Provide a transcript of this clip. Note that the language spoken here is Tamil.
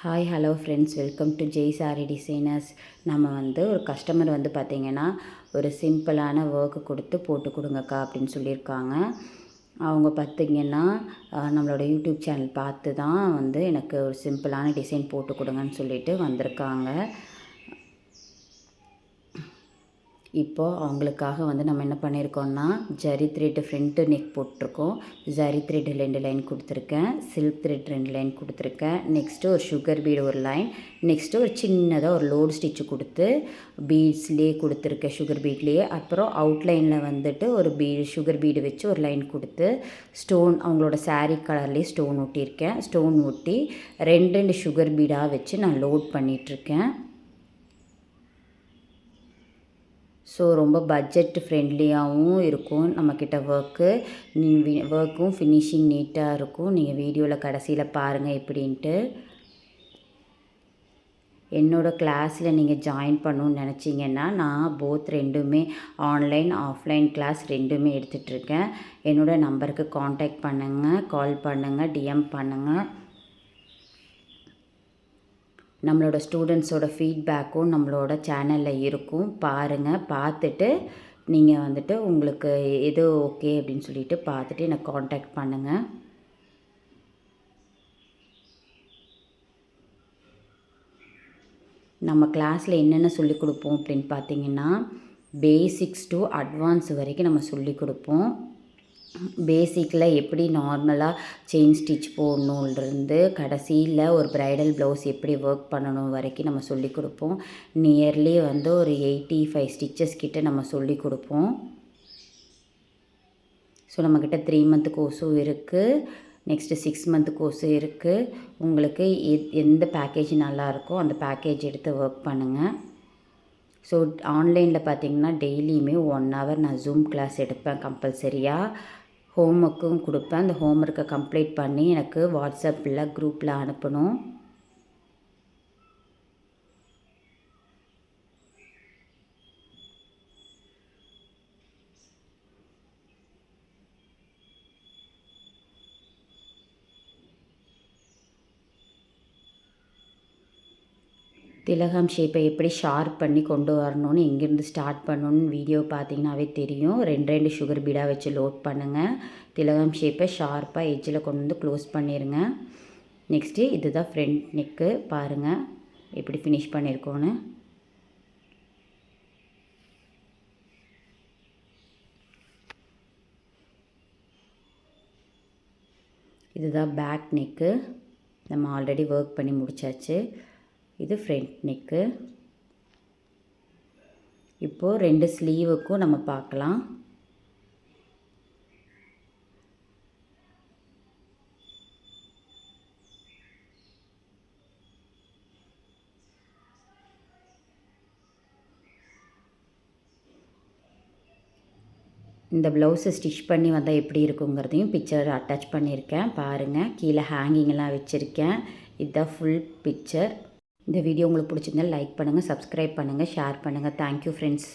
Hi hello friends, welcome to Jai sorry designers. நம்ம ஒரு கஸ்டமர் பார்த்திங்கன்னா ஒரு சிம்பிளான ஒர்க்கு கொடுத்து போட்டு கொடுங்கக்கா அப்படின்னு சொல்லியிருக்காங்க. அவங்க பார்த்திங்கன்னா நம்மளோட யூடியூப் சேனல் பார்த்து தான் எனக்கு ஒரு சிம்பிளான டிசைன் போட்டு கொடுங்கன்னு சொல்லிட்டு வந்திருக்காங்க. இப்போது அவங்களுக்காக நம்ம என்ன பண்ணியிருக்கோம்னா, ஜரி த்ரெட் ஃப்ரண்ட்டு நெக் போட்டிருக்கோம். ஜரி த்ரெட் 2 லைன் கொடுத்துருக்கேன். சில்க் த்ரெட் 2 லைன் கொடுத்துருக்கேன். நெக்ஸ்ட்டு ஒரு சுகர் பீடு ஒரு லைன். நெக்ஸ்ட்டு ஒரு சின்னதாக ஒரு லோடு ஸ்டிச்சு கொடுத்து பீட்ஸ்லேயே கொடுத்துருக்கேன், சுகர் பீட்லேயே. அப்புறம் அவுட்லைனில் ஒரு சுகர் பீடு வச்சு ஒரு லைன் கொடுத்து ஸ்டோன் அவங்களோட சாரீ கலர்லேயே ஸ்டோன் ஒட்டியிருக்கேன். ஸ்டோன் ஒட்டி 2 சுகர் பீடாக வச்சு நான் லோட் பண்ணிகிட்ருக்கேன். ஸோ ரொம்ப பட்ஜெட் ஃப்ரெண்ட்லியாகவும் இருக்கும் நம்மக்கிட்ட ஒர்க்கும் ஃபினிஷிங் நீட்டாக இருக்கும். நீங்கள் வீடியோவில் கடைசியில் பாருங்கள் எப்படின்ட்டு. என்னோடய கிளாஸில் நீங்கள் ஜாயின் பண்ணணுன்னு நினச்சிங்கன்னா, நான் போத் ரெண்டுமே ஆன்லைன் ஆஃப்லைன் கிளாஸ் ரெண்டுமே எடுத்துகிட்ருக்கேன். என்னோடய நம்பருக்கு காண்டாக்ட் பண்ணுங்கள், கால் பண்ணுங்கள், டிஎம் பண்ணுங்கள். நம்மளோட ஸ்டூடெண்ட்ஸோட ஃபீட்பேக்கும் நம்மளோட சேனலில் இருக்கும். பாருங்கள், பார்த்துட்டு நீங்கள் உங்களுக்கு எது ஓகே அப்படின்னு சொல்லிட்டு பார்த்துட்டு எனக்கு காண்டாக்ட் பண்ணுங்கள். நம்ம கிளாஸில் என்னென்ன சொல்லிக் கொடுப்போம் அப்படின்னு பார்த்தீங்கன்னா, பேசிக்ஸ் டு அட்வான்ஸ் வரைக்கும் நம்ம சொல்லிக் கொடுப்போம். பேசிக்கில் எப்படி நார்மலாக செயின் ஸ்டிச் போடணுன்றது கடைசியில் ஒரு ப்ரைடல் ப்ளவுஸ் எப்படி ஒர்க் பண்ணணும் வரைக்கும் நம்ம சொல்லி கொடுப்போம். நியர்லி ஒரு 85 ஸ்டிச்சஸ் கிட்ட நம்ம சொல்லி கொடுப்போம். ஸோ நம்மக்கிட்ட 3 மந்த் கோர்ஸும் இருக்குது. நெக்ஸ்ட்டு 6 மந்த் கோர்ஸும் இருக்குது. உங்களுக்கு எந்த பேக்கேஜ் நல்லாயிருக்கோ அந்த பேக்கேஜ் எடுத்து ஒர்க் பண்ணுங்கள். ஸோ ஆன்லைனில் பார்த்திங்கன்னா டெய்லியுமே 1 ஹவர் நான் ஜூம் கிளாஸ் எடுப்பேன் கம்பல்சரியாக. ஹோம் ஒர்க்கும் கொடுப்பேன். அந்த ஹோம் ஒர்க்கை கம்ப்ளீட் பண்ணி எனக்கு வாட்ஸ்அப்பில் குரூப்பில் அனுப்பணும். திலகம் ஷேப்பை எப்படி ஷார்ப் பண்ணி கொண்டு வரணும்னு எங்கேருந்து ஸ்டார்ட் பண்ணணுன்னு வீடியோ பார்த்தீங்கன்னாவே தெரியும். 2 சுகர் பீடாக வச்சு லோட் பண்ணுங்கள். திலகம் ஷேப்பை ஷார்ப்பாக எட்ஜில் கொண்டு க்ளோஸ் பண்ணிடுங்க. நெக்ஸ்ட்டு இதுதான் ஃப்ரண்ட் நெக்கு. பாருங்கள் எப்படி ஃபினிஷ் பண்ணியிருக்கோன்னு. இதுதான் பேக் நெக்கு. நம்ம ஆல்ரெடி ஒர்க் பண்ணி முடித்தாச்சு. இது ஃப்ரண்ட் நெக்கு. இப்போது 2 ஸ்லீவுக்கும் நம்ம பார்க்கலாம். இந்த ப்ளவுஸை ஸ்டிச் பண்ணி வந்தால் எப்படி இருக்குங்கிறதையும் பிக்சர் அட்டாச் பண்ணியிருக்கேன். பாருங்கள், கீழே ஹேங்கிங்லாம் வச்சுருக்கேன். இதுதான் ஃபுல் பிக்சர். இந்த வீடியோ உங்களுக்கு பிடிச்சிருந்தால் லைக் பண்ணுங்கள், சப்ஸ்கிரைப் பண்ணுங்கள், ஷேர் பண்ணுங்கள். Thank you friends.